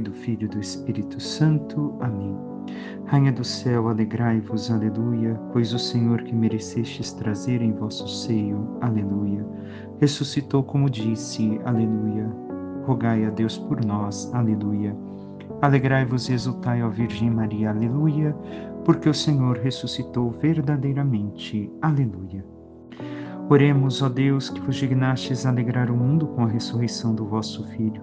do Filho e do Espírito Santo. Amém. Rainha do céu, alegrai-vos, aleluia, pois o Senhor que merecestes trazer em vosso seio, aleluia, ressuscitou como disse, aleluia. Rogai a Deus por nós, aleluia. Alegrai-vos e exultai, ó Virgem Maria, aleluia, porque o Senhor ressuscitou verdadeiramente, aleluia. Oremos, ó Deus, que vos dignastes alegrar o mundo com a ressurreição do vosso Filho.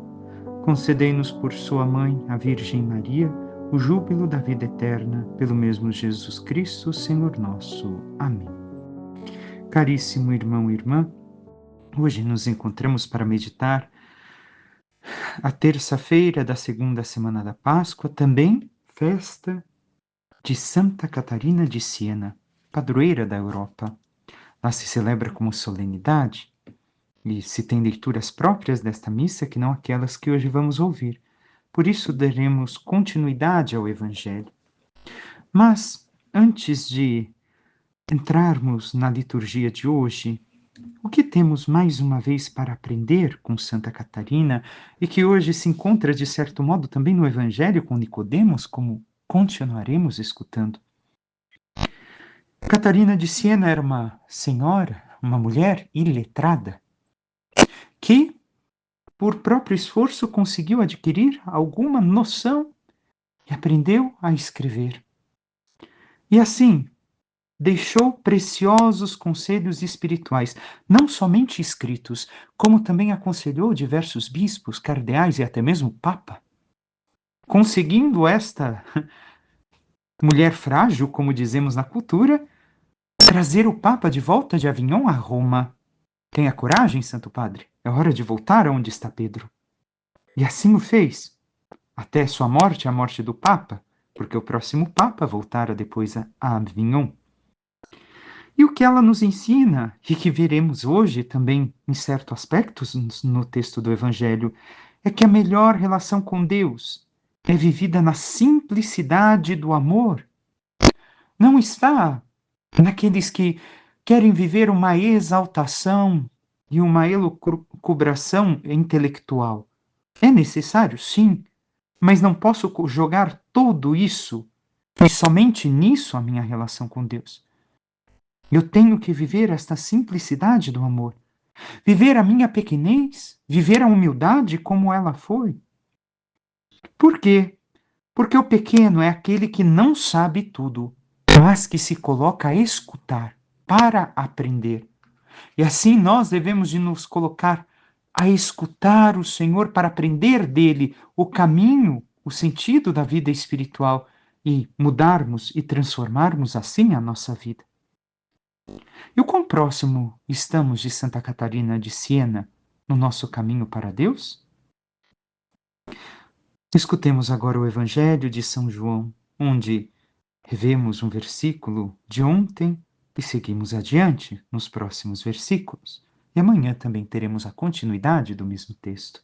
Concedei-nos por sua mãe, a Virgem Maria, o júbilo da vida eterna, pelo mesmo Jesus Cristo, Senhor nosso. Amém. Caríssimo irmão e irmã, hoje nos encontramos para meditar a terça-feira da segunda semana da Páscoa, também festa de Santa Catarina de Siena, padroeira da Europa. Lá se celebra como solenidade e se tem leituras próprias desta missa que não aquelas que hoje vamos ouvir. Por isso daremos continuidade ao Evangelho. Mas, antes de entrarmos na liturgia de hoje, o que temos mais uma vez para aprender com Santa Catarina e que hoje se encontra, de certo modo, também no Evangelho com Nicodemos, como continuaremos escutando? Catarina de Siena era uma senhora, uma mulher iletrada, que, por próprio esforço, conseguiu adquirir alguma noção e aprendeu a escrever. E assim, deixou preciosos conselhos espirituais, não somente escritos, como também aconselhou diversos bispos, cardeais e até mesmo o Papa. Conseguindo esta mulher frágil, como dizemos na cultura, trazer o Papa de volta de Avignon a Roma. Tenha coragem, Santo Padre, é hora de voltar aonde está Pedro. E assim o fez, até sua morte, a morte do Papa, porque o próximo Papa voltara depois a Avignon. E o que ela nos ensina, e que veremos hoje também em certos aspectos no texto do Evangelho, é que a melhor relação com Deus é vivida na simplicidade do amor. Não está naqueles que querem viver uma exaltação e uma elucubração intelectual. É necessário, sim, mas não posso jogar tudo isso e somente nisso a minha relação com Deus. Eu tenho que viver esta simplicidade do amor, viver a minha pequenez, viver a humildade como ela foi. Por quê? Porque o pequeno é aquele que não sabe tudo, mas que se coloca a escutar para aprender. E assim nós devemos de nos colocar a escutar o Senhor para aprender dele o caminho, o sentido da vida espiritual e mudarmos e transformarmos assim a nossa vida. E o quão próximo estamos de Santa Catarina de Siena no nosso caminho para Deus? Escutemos agora o Evangelho de São João, onde revemos um versículo de ontem e seguimos adiante nos próximos versículos. E amanhã também teremos a continuidade do mesmo texto.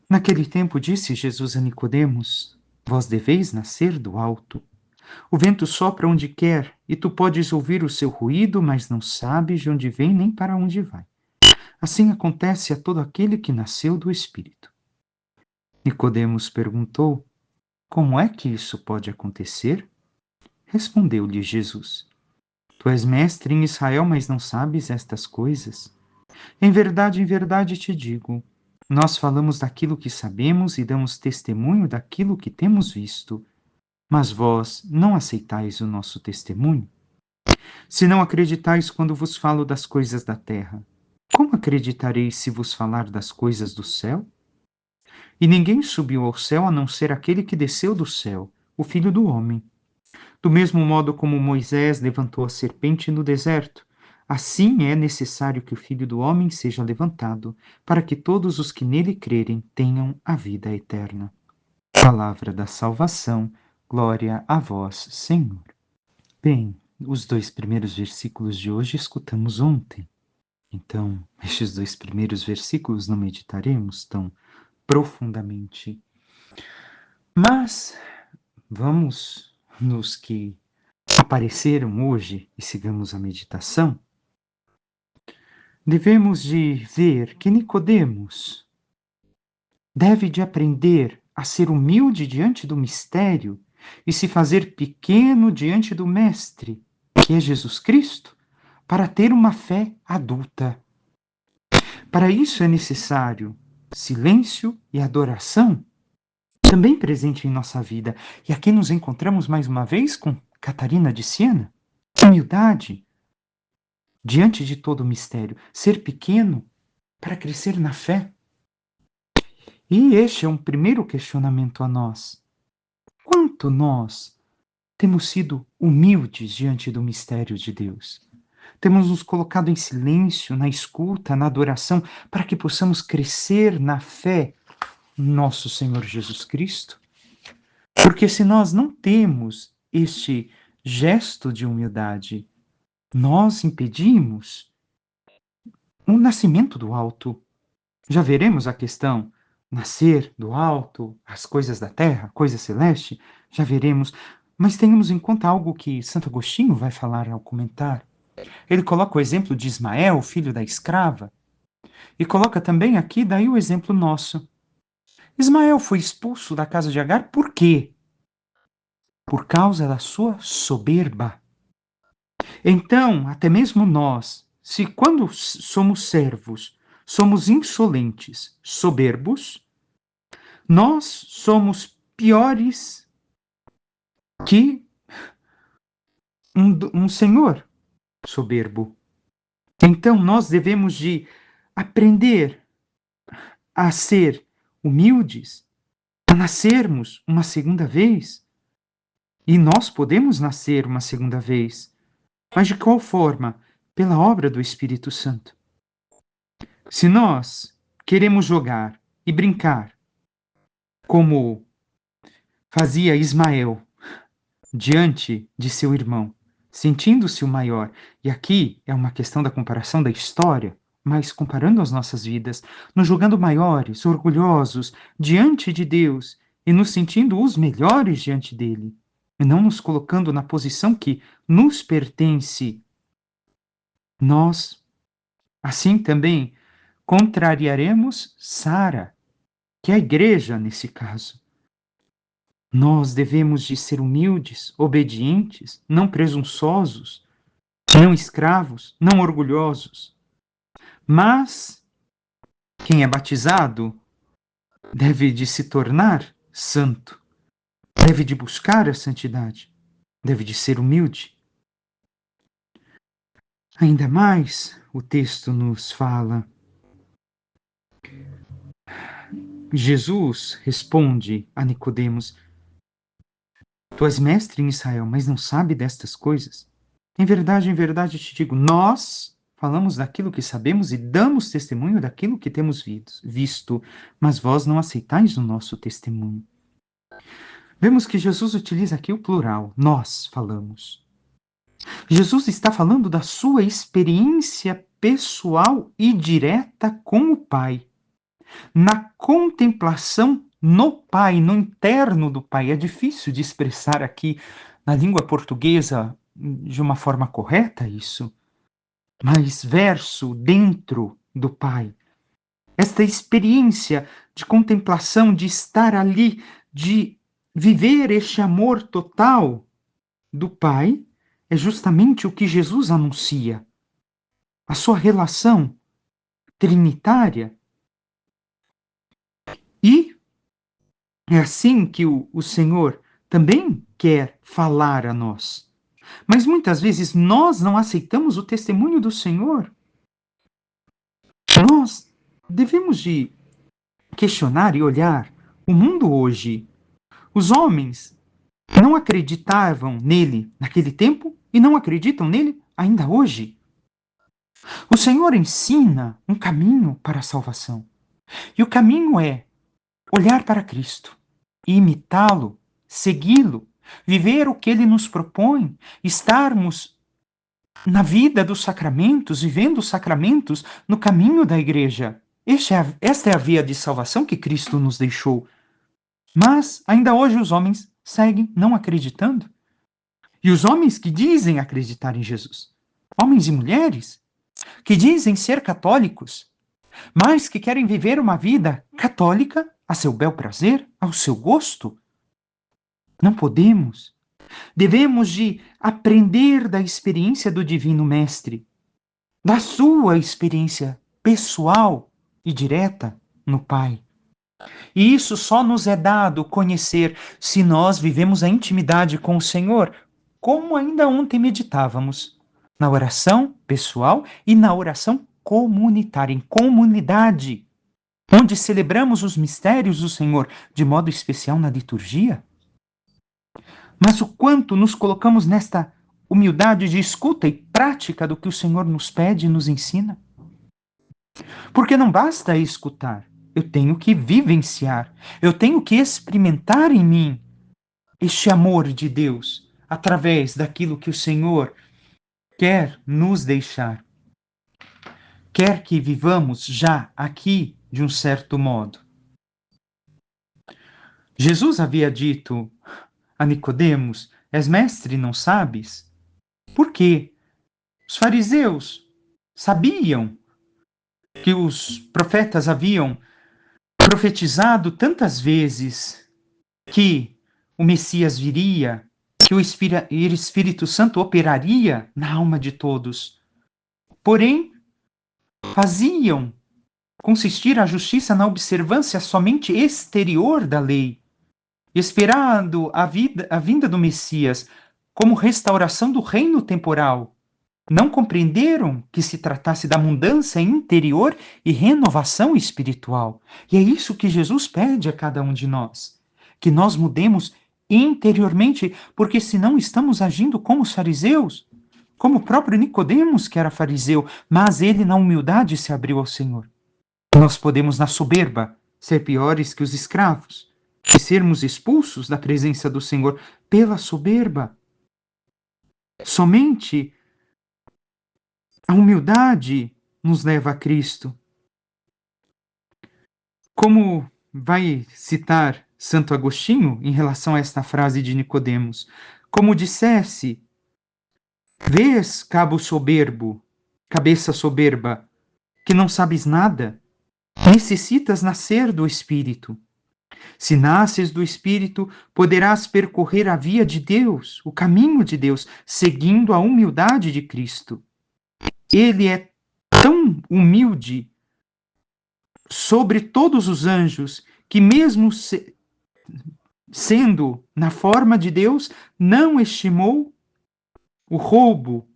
Naquele tempo disse Jesus a Nicodemos: Vós deveis nascer do alto. O vento sopra onde quer, e tu podes ouvir o seu ruído, mas não sabes de onde vem nem para onde vai. Assim acontece a todo aquele que nasceu do Espírito. Nicodemos perguntou: Como é que isso pode acontecer? Respondeu-lhe Jesus: Tu és mestre em Israel, mas não sabes estas coisas? Em verdade te digo, nós falamos daquilo que sabemos e damos testemunho daquilo que temos visto, mas vós não aceitais o nosso testemunho. Se não acreditais quando vos falo das coisas da terra, como acreditareis se vos falar das coisas do céu? E ninguém subiu ao céu a não ser aquele que desceu do céu, o Filho do Homem. Do mesmo modo como Moisés levantou a serpente no deserto, assim é necessário que o Filho do Homem seja levantado, para que todos os que nele crerem tenham a vida eterna. Palavra da salvação, glória a vós, Senhor. Bem, os dois primeiros versículos de hoje escutamos ontem. Então, estes dois primeiros versículos não meditaremos tão profundamente. Mas vamos nos que apareceram hoje e sigamos a meditação. Devemos de ver que Nicodemos deve de aprender a ser humilde diante do mistério e se fazer pequeno diante do Mestre, que é Jesus Cristo, para ter uma fé adulta. Para isso é necessário silêncio e adoração, também presente em nossa vida. E aqui nos encontramos mais uma vez com Catarina de Siena. Humildade diante de todo o mistério. Ser pequeno para crescer na fé. E este é um primeiro questionamento a nós. Quanto nós temos sido humildes diante do mistério de Deus? Temos nos colocado em silêncio, na escuta, na adoração, para que possamos crescer na fé em nosso Senhor Jesus Cristo? Porque se nós não temos este gesto de humildade, nós impedimos o nascimento do alto. Já veremos a questão nascer do alto, as coisas da terra, coisa celeste, já veremos. Mas tenhamos em conta algo que Santo Agostinho vai falar ao comentar. Ele coloca o exemplo de Ismael, filho da escrava, e coloca também aqui daí o exemplo nosso. Ismael foi expulso da casa de Agar por quê? Por causa da sua soberba. Então, até mesmo nós, se quando somos servos, somos insolentes, soberbos, nós somos piores que um senhor soberbo. Então, nós devemos de aprender a ser humildes, a nascermos uma segunda vez. E nós podemos nascer uma segunda vez. Mas de qual forma? Pela obra do Espírito Santo. Se nós queremos jogar e brincar como fazia Ismael diante de seu irmão, sentindo-se o maior, e aqui é uma questão da comparação da história, mas comparando as nossas vidas, nos julgando maiores, orgulhosos diante de Deus e nos sentindo os melhores diante dele, e não nos colocando na posição que nos pertence, nós, assim também, contrariaremos Sara, que é a igreja nesse caso. Nós devemos de ser humildes, obedientes, não presunçosos, não escravos, não orgulhosos. Mas quem é batizado deve de se tornar santo, deve de buscar a santidade, deve de ser humilde. Ainda mais, o texto nos fala. Jesus responde a Nicodemos: Tu és mestre em Israel, mas não sabe destas coisas? Em verdade te digo, nós falamos daquilo que sabemos e damos testemunho daquilo que temos visto, mas vós não aceitais o nosso testemunho. Vemos que Jesus utiliza aqui o plural, nós falamos. Jesus está falando da sua experiência pessoal e direta com o Pai. Na contemplação no Pai, no interno do Pai. É difícil de expressar aqui na língua portuguesa de uma forma correta isso, mas verso dentro do Pai. Esta experiência de contemplação, de estar ali, de viver este amor total do Pai, é justamente o que Jesus anuncia. A sua relação trinitária. E é assim que o Senhor também quer falar a nós. Mas muitas vezes nós não aceitamos o testemunho do Senhor. Nós devemos de questionar e olhar o mundo hoje. Os homens não acreditavam nele naquele tempo e não acreditam nele ainda hoje. O Senhor ensina um caminho para a salvação. E o caminho é olhar para Cristo, imitá-lo, segui-lo, viver o que ele nos propõe, estarmos na vida dos sacramentos, vivendo os sacramentos no caminho da igreja. Esta é a via de salvação que Cristo nos deixou. Mas ainda hoje os homens seguem não acreditando. E os homens que dizem acreditar em Jesus, homens e mulheres, que dizem ser católicos, mas que querem viver uma vida católica a seu bel prazer, ao seu gosto? Não podemos. Devemos de aprender da experiência do Divino Mestre, da sua experiência pessoal e direta no Pai. E isso só nos é dado conhecer se nós vivemos a intimidade com o Senhor, como ainda ontem meditávamos, na oração pessoal e na oração comunitária, em comunidade, onde celebramos os mistérios do Senhor, de modo especial na liturgia. Mas o quanto nos colocamos nesta humildade de escuta e prática do que o Senhor nos pede e nos ensina? Porque não basta escutar, eu tenho que vivenciar, eu tenho que experimentar em mim este amor de Deus através daquilo que o Senhor quer nos deixar. Quer que vivamos já aqui de um certo modo. Jesus havia dito a Nicodemos: és mestre, não sabes? Por quê? Os fariseus sabiam que os profetas haviam profetizado tantas vezes que o Messias viria, que o Espírito Santo operaria na alma de todos. Porém, faziam consistir a justiça na observância somente exterior da lei, esperando a vinda do Messias como restauração do reino temporal. Não compreenderam que se tratasse da mudança interior e renovação espiritual. E é isso que Jesus pede a cada um de nós, que nós mudemos interiormente, porque senão estamos agindo como os fariseus, como o próprio Nicodemos, que era fariseu, mas ele na humildade se abriu ao Senhor. Nós podemos, na soberba, ser piores que os escravos, e sermos expulsos da presença do Senhor pela soberba. Somente a humildade nos leva a Cristo. Como vai citar Santo Agostinho em relação a esta frase de Nicodemos? Como dissesse: vês, cabo soberbo, cabeça soberba, que não sabes nada? Necessitas nascer do Espírito. Se nasces do Espírito, poderás percorrer a via de Deus, o caminho de Deus, seguindo a humildade de Cristo. Ele é tão humilde sobre todos os anjos que, mesmo sendo na forma de Deus, não estimou o roubo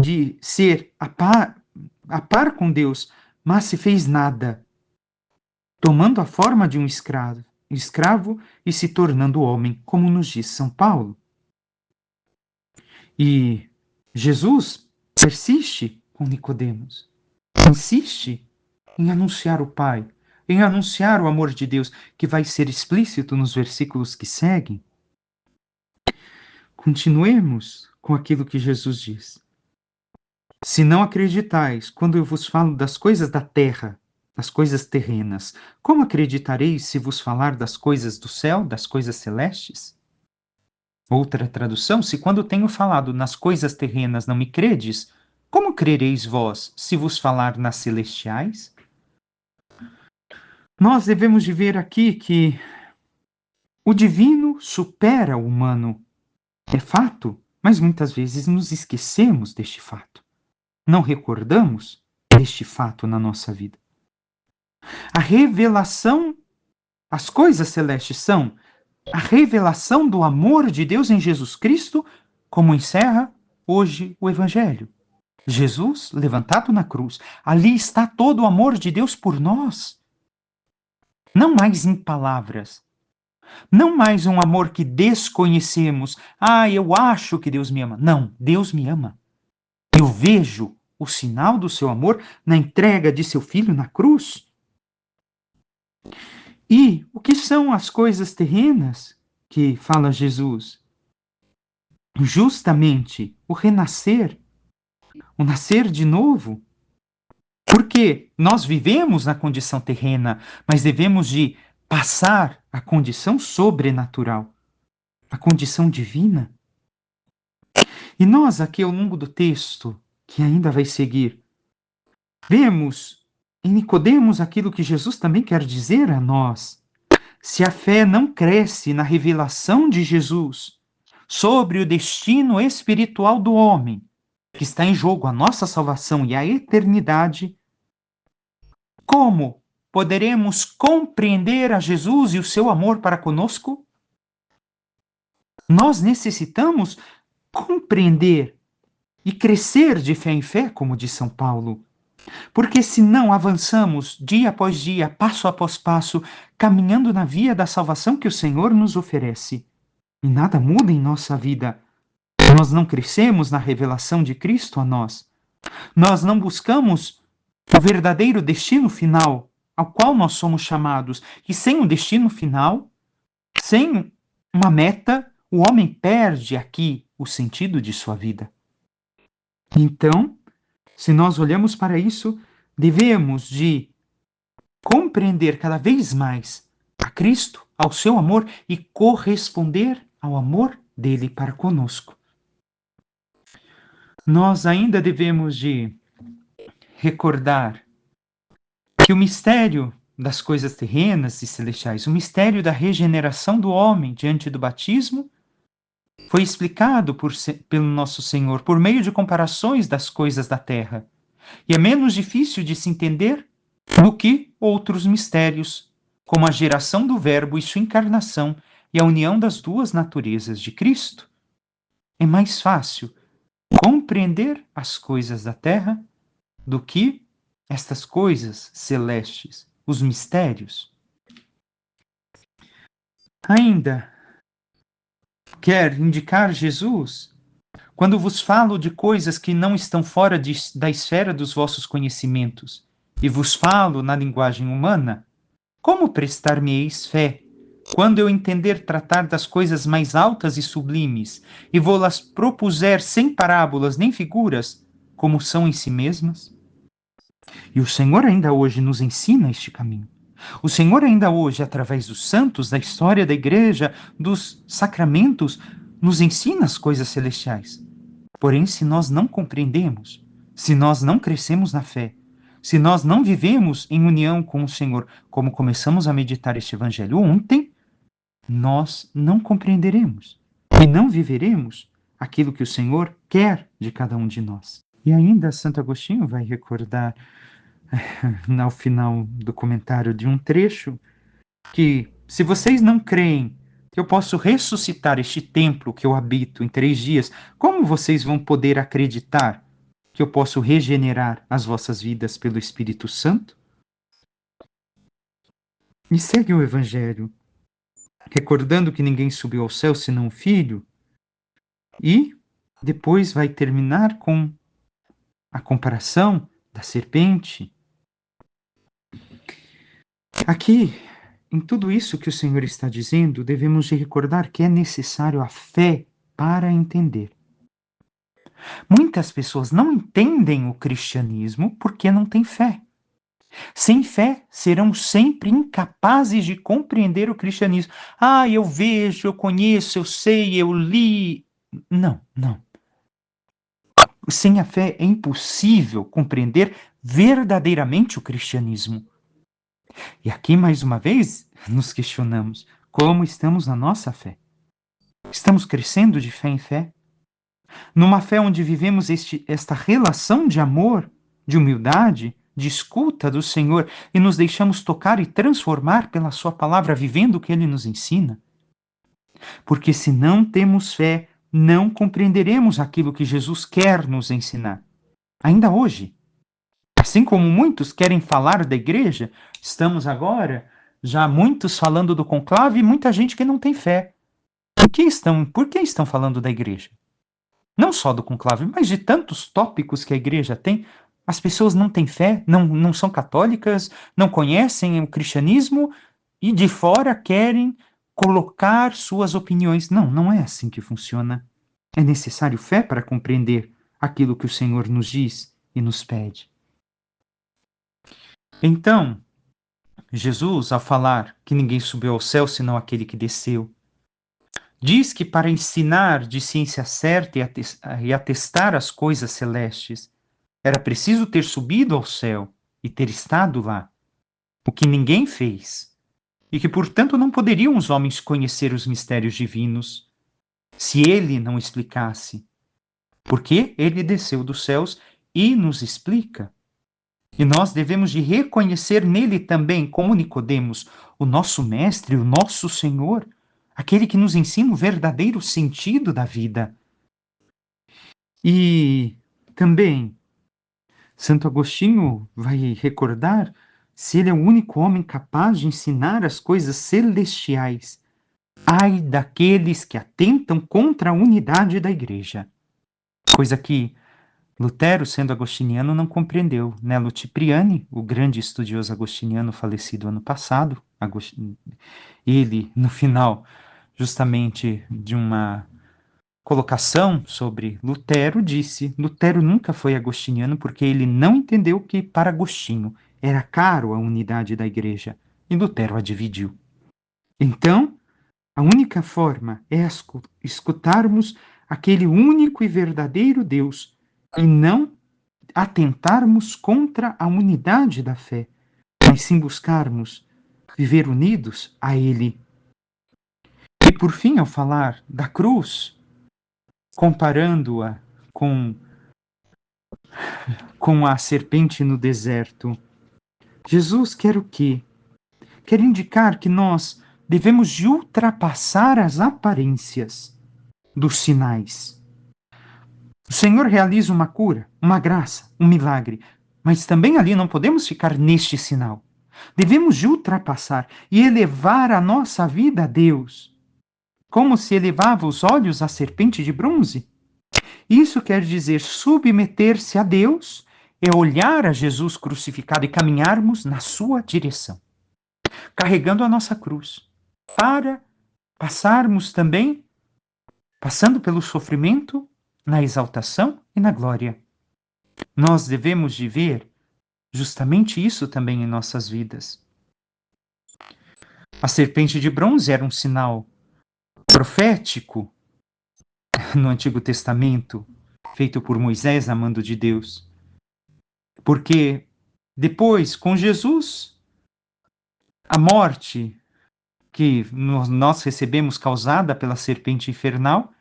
de ser a par com Deus, mas se fez nada, tomando a forma de um escravo e se tornando homem, como nos diz São Paulo. E Jesus persiste com Nicodemos, insiste em anunciar o Pai, em anunciar o amor de Deus, que vai ser explícito nos versículos que seguem. Continuemos com aquilo que Jesus diz. Se não acreditais quando eu vos falo das coisas da terra, das coisas terrenas, como acreditareis se vos falar das coisas do céu, das coisas celestes? Outra tradução: se quando tenho falado nas coisas terrenas não me credes, como crereis vós se vos falar nas celestiais? Nós devemos de ver aqui que o divino supera o humano. É fato, mas muitas vezes nos esquecemos deste fato. Não recordamos deste fato na nossa vida. A revelação, as coisas celestes são a revelação do amor de Deus em Jesus Cristo, como encerra hoje o Evangelho. Jesus levantado na cruz, ali está todo o amor de Deus por nós. Não mais em palavras, não mais um amor que desconhecemos. Eu acho que Deus me ama. Não, Deus me ama. Eu vejo o sinal do seu amor na entrega de seu filho na cruz. E o que são as coisas terrenas que fala Jesus? Justamente o renascer, o nascer de novo. Porque nós vivemos na condição terrena, mas devemos de passar à condição sobrenatural, a condição divina. E nós aqui ao longo do texto, que ainda vai seguir, vemos em Nicodemos aquilo que Jesus também quer dizer a nós. Se a fé não cresce na revelação de Jesus sobre o destino espiritual do homem, que está em jogo a nossa salvação e a eternidade, como poderemos compreender a Jesus e o seu amor para conosco? Nós necessitamos compreender e crescer de fé em fé, como diz São Paulo. Porque se não avançamos dia após dia, passo após passo, caminhando na via da salvação que o Senhor nos oferece, e nada muda em nossa vida, nós não crescemos na revelação de Cristo a nós, nós não buscamos o verdadeiro destino final ao qual nós somos chamados, e sem um destino final, sem uma meta, o homem perde aqui o sentido de sua vida. Então, se nós olhamos para isso, devemos de compreender cada vez mais a Cristo, ao seu amor e corresponder ao amor dele para conosco. Nós ainda devemos de recordar que o mistério das coisas terrenas e celestiais, o mistério da regeneração do homem diante do batismo, foi explicado pelo nosso Senhor por meio de comparações das coisas da terra. E é menos difícil de se entender do que outros mistérios, como a geração do Verbo e sua encarnação e a união das duas naturezas de Cristo. É mais fácil compreender as coisas da terra do que estas coisas celestes, os mistérios. Ainda quer indicar Jesus quando vos falo de coisas que não estão fora da esfera dos vossos conhecimentos, e vos falo na linguagem humana, como prestar-me-eis fé, quando eu entender tratar das coisas mais altas e sublimes, e vou-las propuser sem parábolas nem figuras, como são em si mesmas? E o Senhor ainda hoje nos ensina este caminho. O Senhor ainda hoje, através dos santos, da história da igreja, dos sacramentos, nos ensina as coisas celestiais. Porém, se nós não compreendemos, se nós não crescemos na fé, se nós não vivemos em união com o Senhor, como começamos a meditar este evangelho ontem, nós não compreenderemos e não viveremos aquilo que o Senhor quer de cada um de nós. E ainda Santo Agostinho vai recordar ao final do comentário de um trecho que, se vocês não creem que eu posso ressuscitar este templo que eu habito em 3 dias, como vocês vão poder acreditar que eu posso regenerar as vossas vidas pelo Espírito Santo? E segue o Evangelho, recordando que ninguém subiu ao céu senão o Filho, e depois vai terminar com a comparação da serpente. Aqui, em tudo isso que o Senhor está dizendo, devemos de recordar que é necessário a fé para entender. Muitas pessoas não entendem o cristianismo porque não têm fé. Sem fé, serão sempre incapazes de compreender o cristianismo. Ah, eu vejo, eu conheço, eu sei, eu li. Não, não. Sem a fé é impossível compreender verdadeiramente o cristianismo. E aqui, mais uma vez, nos questionamos como estamos na nossa fé. Estamos crescendo de fé em fé? Numa fé onde vivemos esta relação de amor, de humildade, de escuta do Senhor e nos deixamos tocar e transformar pela Sua palavra, vivendo o que Ele nos ensina? Porque se não temos fé, não compreenderemos aquilo que Jesus quer nos ensinar. Ainda hoje, assim como muitos querem falar da igreja, estamos agora já muitos falando do conclave e muita gente que não tem fé. Por que estão falando da igreja? Não só do conclave, mas de tantos tópicos que a igreja tem. As pessoas não têm fé, não são católicas, não conhecem o cristianismo e de fora querem colocar suas opiniões. Não, não é assim que funciona. É necessário fé para compreender aquilo que o Senhor nos diz e nos pede. Então, Jesus, ao falar que ninguém subiu ao céu senão aquele que desceu, diz que para ensinar de ciência certa e atestar as coisas celestes, era preciso ter subido ao céu e ter estado lá, o que ninguém fez. e que, portanto, não poderiam os homens conhecer os mistérios divinos se ele não explicasse. Porque ele desceu dos céus e nos explica. E nós devemos de reconhecer nele também, como Nicodemos, o nosso mestre, o nosso Senhor, aquele que nos ensina o verdadeiro sentido da vida. E também Santo Agostinho vai recordar se ele é o único homem capaz de ensinar as coisas celestiais. Ai daqueles que atentam contra a unidade da igreja. Coisa que Lutero, sendo agostiniano, não compreendeu. Nelo Cipriani, o grande estudioso agostiniano falecido ano passado, ele, no final, justamente de uma colocação sobre Lutero, disse: Lutero nunca foi agostiniano porque ele não entendeu que, para Agostinho, era caro a unidade da igreja, e Lutero a dividiu. Então, a única forma é escutarmos aquele único e verdadeiro Deus e não atentarmos contra a unidade da fé, mas sim buscarmos viver unidos a Ele. E por fim, ao falar da cruz, comparando-a com, com a serpente no deserto, Jesus quer o quê? Quer indicar que nós devemos de ultrapassar as aparências dos sinais. O Senhor realiza uma cura, uma graça, um milagre, mas também ali não podemos ficar neste sinal. Devemos de ultrapassar e elevar a nossa vida a Deus, como se elevava os olhos à serpente de bronze. Isso quer dizer submeter-se a Deus é olhar a Jesus crucificado e caminharmos na sua direção, carregando a nossa cruz, para passarmos também, passando pelo sofrimento, na exaltação e na glória. Nós devemos de ver justamente isso também em nossas vidas. A serpente de bronze era um sinal profético no Antigo Testamento, feito por Moisés, amando de Deus. Porque depois, com Jesus, a morte que nós recebemos causada pela serpente infernal,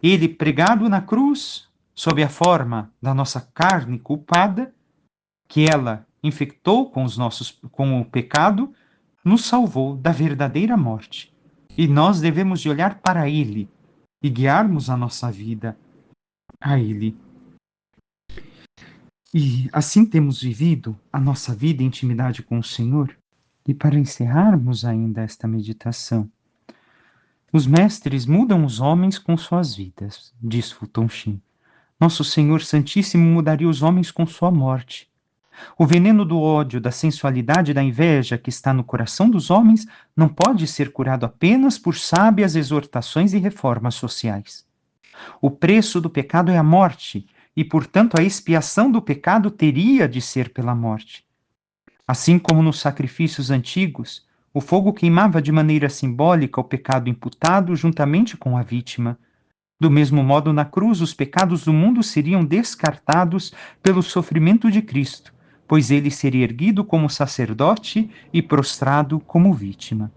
ele pregado na cruz, sob a forma da nossa carne culpada, que ela infectou com o pecado, nos salvou da verdadeira morte. E nós devemos de olhar para ele e guiarmos a nossa vida a ele. E assim temos vivido a nossa vida em intimidade com o Senhor. E para encerrarmos ainda esta meditação, os mestres mudam os homens com suas vidas, diz Fulton Sheen. Nosso Senhor Santíssimo mudaria os homens com sua morte. O veneno do ódio, da sensualidade e da inveja que está no coração dos homens não pode ser curado apenas por sábias exortações e reformas sociais. O preço do pecado é a morte, e, portanto, a expiação do pecado teria de ser pela morte. Assim como nos sacrifícios antigos, o fogo queimava de maneira simbólica o pecado imputado juntamente com a vítima. Do mesmo modo, na cruz, os pecados do mundo seriam descartados pelo sofrimento de Cristo, pois ele seria erguido como sacerdote e prostrado como vítima.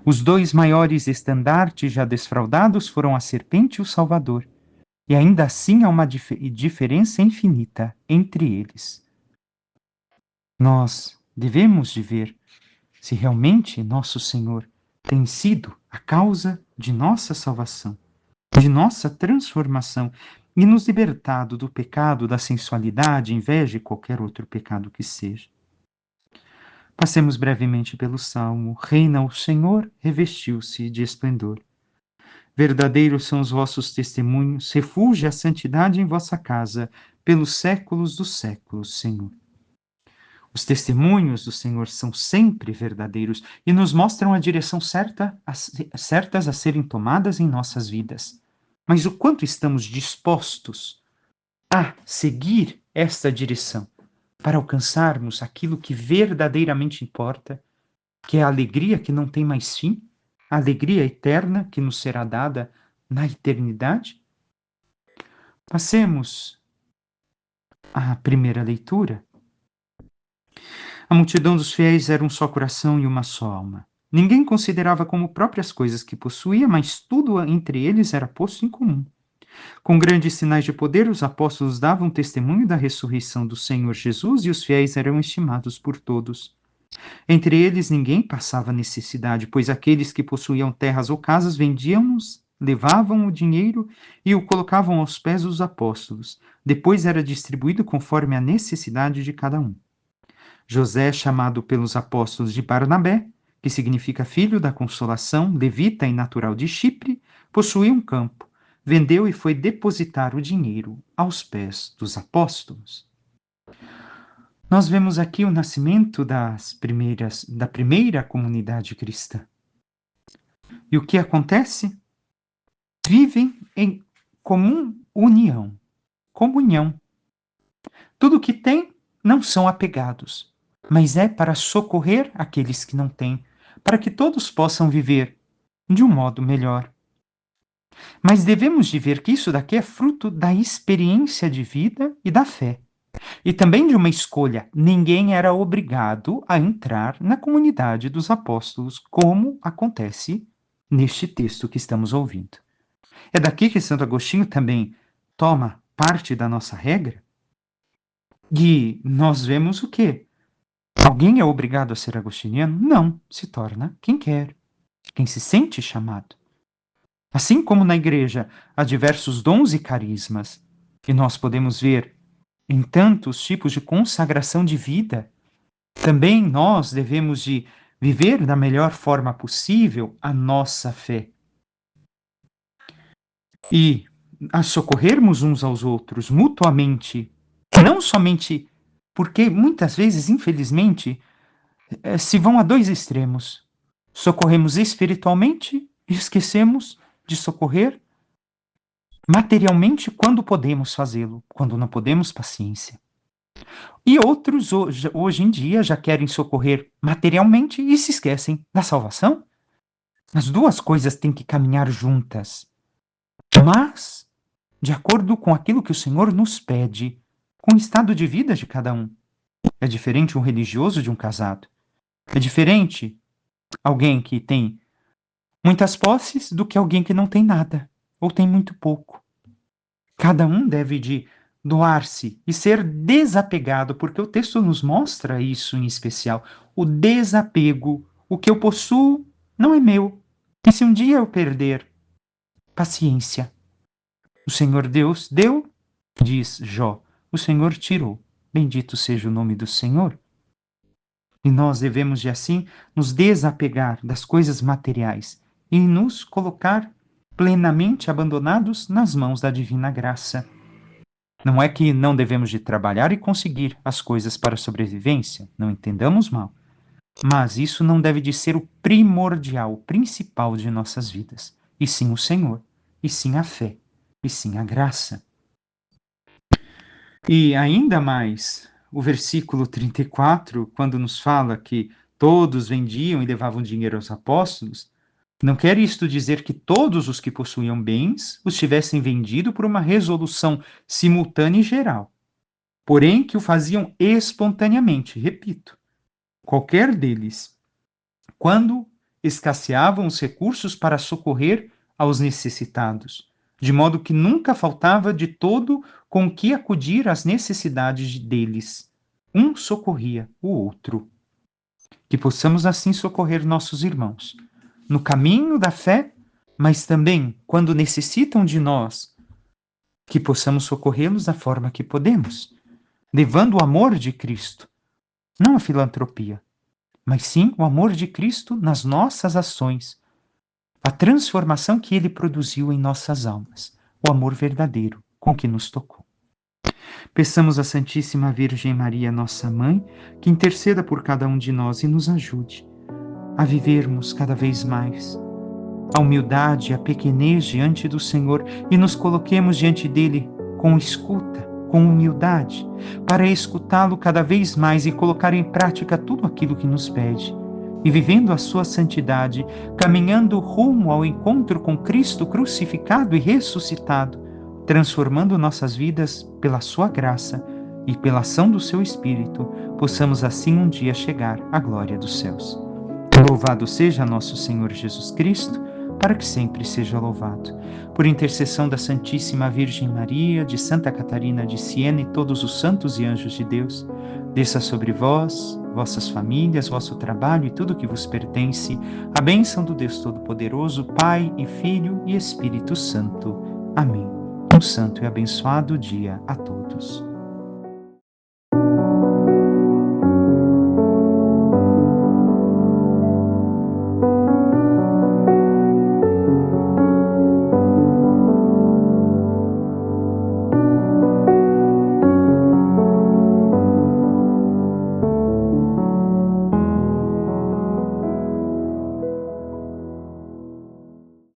Os dois maiores estandartes já desfraudados foram a serpente e o Salvador, e ainda assim há uma diferença infinita entre eles. Nós devemos de ver se realmente nosso Senhor tem sido a causa de nossa salvação, de nossa transformação e nos libertado do pecado, da sensualidade, inveja e qualquer outro pecado que seja. Passemos brevemente pelo Salmo. Reina o Senhor, revestiu-se de esplendor. Verdadeiros são os vossos testemunhos, refúgio a santidade em vossa casa, pelos séculos dos séculos, Senhor. Os testemunhos do Senhor são sempre verdadeiros e nos mostram a direção certas a serem tomadas em nossas vidas. Mas o quanto estamos dispostos a seguir esta direção para alcançarmos aquilo que verdadeiramente importa, que é a alegria que não tem mais fim, a alegria eterna que nos será dada na eternidade? Passemos à primeira leitura. A multidão dos fiéis era um só coração e uma só alma. Ninguém considerava como próprias coisas que possuía, mas tudo entre eles era posto em comum. Com grandes sinais de poder, os apóstolos davam testemunho da ressurreição do Senhor Jesus e os fiéis eram estimados por todos. Entre eles ninguém passava necessidade, pois aqueles que possuíam terras ou casas vendiam-nos, levavam o dinheiro e o colocavam aos pés dos apóstolos. Depois era distribuído conforme a necessidade de cada um. José, chamado pelos apóstolos de Barnabé, que significa filho da consolação, levita e natural de Chipre, possuía um campo, vendeu e foi depositar o dinheiro aos pés dos apóstolos. Nós vemos aqui o nascimento da primeira comunidade cristã. E o que acontece? Vivem em comum união, comunhão. Tudo que têm não são apegados, mas é para socorrer aqueles que não têm, para que todos possam viver de um modo melhor. Mas devemos de ver que isso daqui é fruto da experiência de vida e da fé. E também de uma escolha. Ninguém era obrigado a entrar na comunidade dos apóstolos, como acontece neste texto que estamos ouvindo. É daqui que Santo Agostinho também toma parte da nossa regra. E nós vemos o quê? Alguém é obrigado a ser agostiniano? Não, se torna quem quer, quem se sente chamado. Assim como na igreja há diversos dons e carismas, e nós podemos ver em tantos tipos de consagração de vida, também nós devemos de viver da melhor forma possível a nossa fé. E a socorrermos uns aos outros mutuamente, não somente porque muitas vezes, infelizmente, se vão a dois extremos. Socorremos espiritualmente e esquecemos de socorrer materialmente quando podemos fazê-lo, quando não podemos, paciência. E outros hoje em dia já querem socorrer materialmente e se esquecem da salvação. As duas coisas têm que caminhar juntas, mas de acordo com aquilo que o Senhor nos pede, com o estado de vida de cada um. É diferente um religioso de um casado. É diferente alguém que tem muitas posses do que alguém que não tem nada ou tem muito pouco. Cada um deve de doar-se e ser desapegado, porque o texto nos mostra isso em especial, o desapego. O que eu possuo não é meu. E se um dia eu perder, paciência. O Senhor Deus deu, diz Jó, o Senhor tirou. Bendito seja o nome do Senhor. E nós devemos de assim nos desapegar das coisas materiais e nos colocar plenamente abandonados nas mãos da divina graça. Não é que não devemos de trabalhar e conseguir as coisas para a sobrevivência, não entendamos mal. Mas isso não deve de ser o primordial, o principal de nossas vidas. E sim o Senhor, e sim a fé, e sim a graça. E ainda mais, o versículo 34, quando nos fala que todos vendiam e levavam dinheiro aos apóstolos, não quer isto dizer que todos os que possuíam bens os tivessem vendido por uma resolução simultânea e geral, porém que o faziam espontaneamente, repito, qualquer deles, quando escasseavam os recursos para socorrer aos necessitados, de modo que nunca faltava de todo com que acudir às necessidades deles. Um socorria o outro. Que possamos assim socorrer nossos irmãos no caminho da fé, mas também quando necessitam de nós, que possamos socorrê-los da forma que podemos, levando o amor de Cristo, não a filantropia, mas sim o amor de Cristo nas nossas ações, a transformação que ele produziu em nossas almas, o amor verdadeiro com que nos tocou. Peçamos à Santíssima Virgem Maria, nossa Mãe, que interceda por cada um de nós e nos ajude a vivermos cada vez mais a humildade e a pequenez diante do Senhor e nos coloquemos diante dele com escuta, com humildade, para escutá-lo cada vez mais e colocar em prática tudo aquilo que nos pede. E vivendo a sua santidade, caminhando rumo ao encontro com Cristo crucificado e ressuscitado, transformando nossas vidas pela sua graça e pela ação do seu Espírito, possamos assim um dia chegar à glória dos céus. Louvado seja nosso Senhor Jesus Cristo, para que sempre seja louvado. Por intercessão da Santíssima Virgem Maria, de Santa Catarina de Siena e todos os santos e anjos de Deus, desça sobre vós, vossas famílias, vosso trabalho e tudo que vos pertence, a bênção do Deus Todo-Poderoso, Pai e Filho e Espírito Santo. Amém. Um santo e abençoado dia a todos.